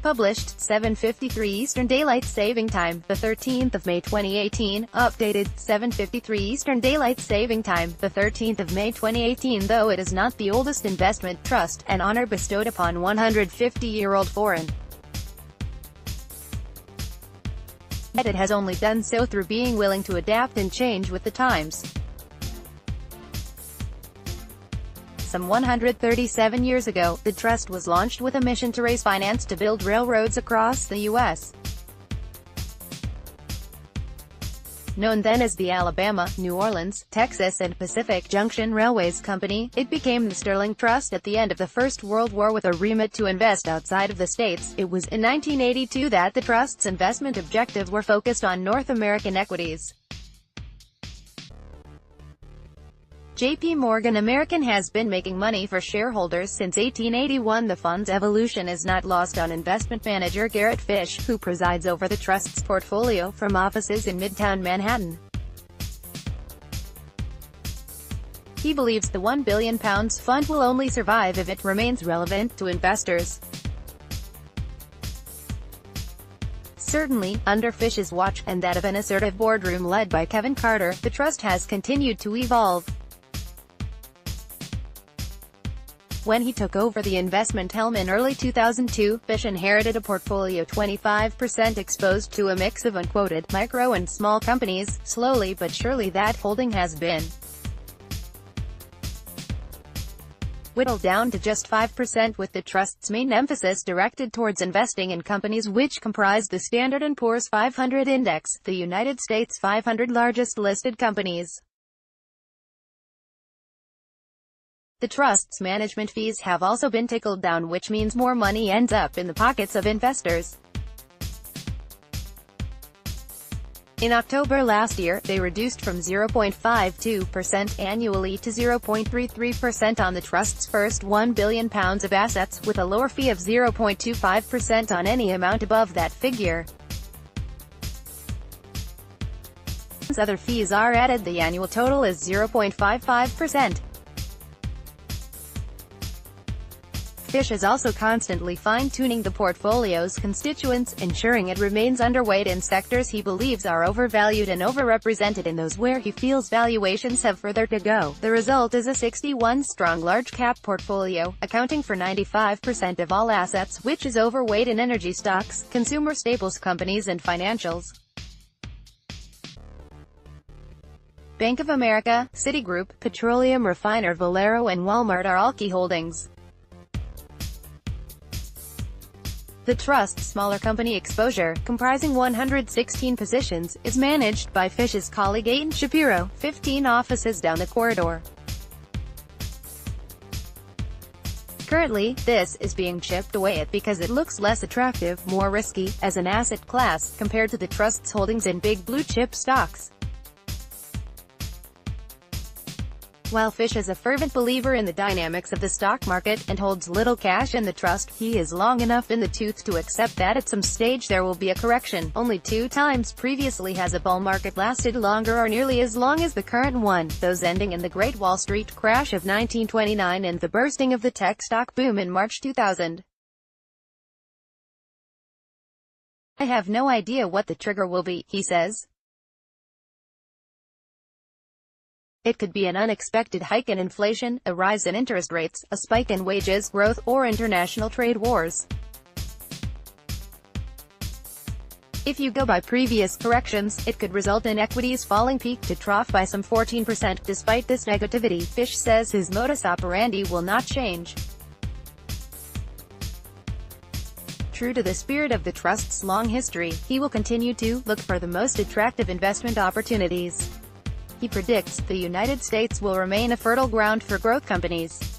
Published, 7:53 Eastern Daylight Saving Time, the 13th of May 2018. Updated, 7:53 Eastern Daylight Saving Time, the 13th of May 2018. Though it is not the oldest investment trust, an honor bestowed upon 150-year-old foreign, yet it has only done so through being willing to adapt and change with the times. Some 137 years ago, the trust was launched with a mission to raise finance to build railroads across the U.S. Known then as the Alabama, New Orleans, Texas and Pacific Junction Railways Company, it became the Sterling Trust at the end of the First World War with a remit to invest outside of the States. It was in 1982 that the trust's investment objectives were focused on North American equities. JPMorgan American has been making money for shareholders since 1881. The fund's evolution is not lost on investment manager Garrett Fish, who presides over the trust's portfolio from offices in Midtown Manhattan. He believes the £1 billion fund will only survive if it remains relevant to investors. Certainly, under Fish's watch, and that of an assertive boardroom led by Kevin Carter, the trust has continued to evolve. When he took over the investment helm in early 2002, Fish inherited a portfolio 25% exposed to a mix of unquoted, micro and small companies. Slowly but surely that holding has been whittled down to just 5%, with the trust's main emphasis directed towards investing in companies which comprise the Standard & Poor's 500 index, the United States 500 largest listed companies. The trust's management fees have also been tickled down, which means more money ends up in the pockets of investors. In October last year, they reduced from 0.52% annually to 0.33% on the trust's first £1 billion of assets, with a lower fee of 0.25% on any amount above that figure. Once other fees are added, the annual total is 0.55%. Fish is also constantly fine-tuning the portfolio's constituents, ensuring it remains underweight in sectors he believes are overvalued and overrepresented in those where he feels valuations have further to go. The result is a 61-strong large-cap portfolio, accounting for 95% of all assets, which is overweight in energy stocks, consumer staples companies and financials. Bank of America, Citigroup, petroleum refiner Valero and Walmart are all key holdings. The trust's smaller company exposure, comprising 116 positions, is managed by Fish's colleague Aiton Shapiro, 15 offices down the corridor. Currently, this is being chipped away at because it looks less attractive, more risky, as an asset class, compared to the trust's holdings in big blue-chip stocks. While Fish is a fervent believer in the dynamics of the stock market, and holds little cash in the trust, he is long enough in the tooth to accept that at some stage there will be a correction. Only 2 times previously has a bull market lasted longer or nearly as long as the current one, those ending in the Great Wall Street crash of 1929 and the bursting of the tech stock boom in March 2000. "I have no idea what the trigger will be," he says. It could be an unexpected hike in inflation, a rise in interest rates, a spike in wages growth, or international trade wars. If you go by previous corrections, it could result in equities falling peak to trough by some 14%. Despite this negativity, Fish says his modus operandi will not change. True to the spirit of the trust's long history, he will continue to look for the most attractive investment opportunities. He predicts the United States will remain a fertile ground for growth companies.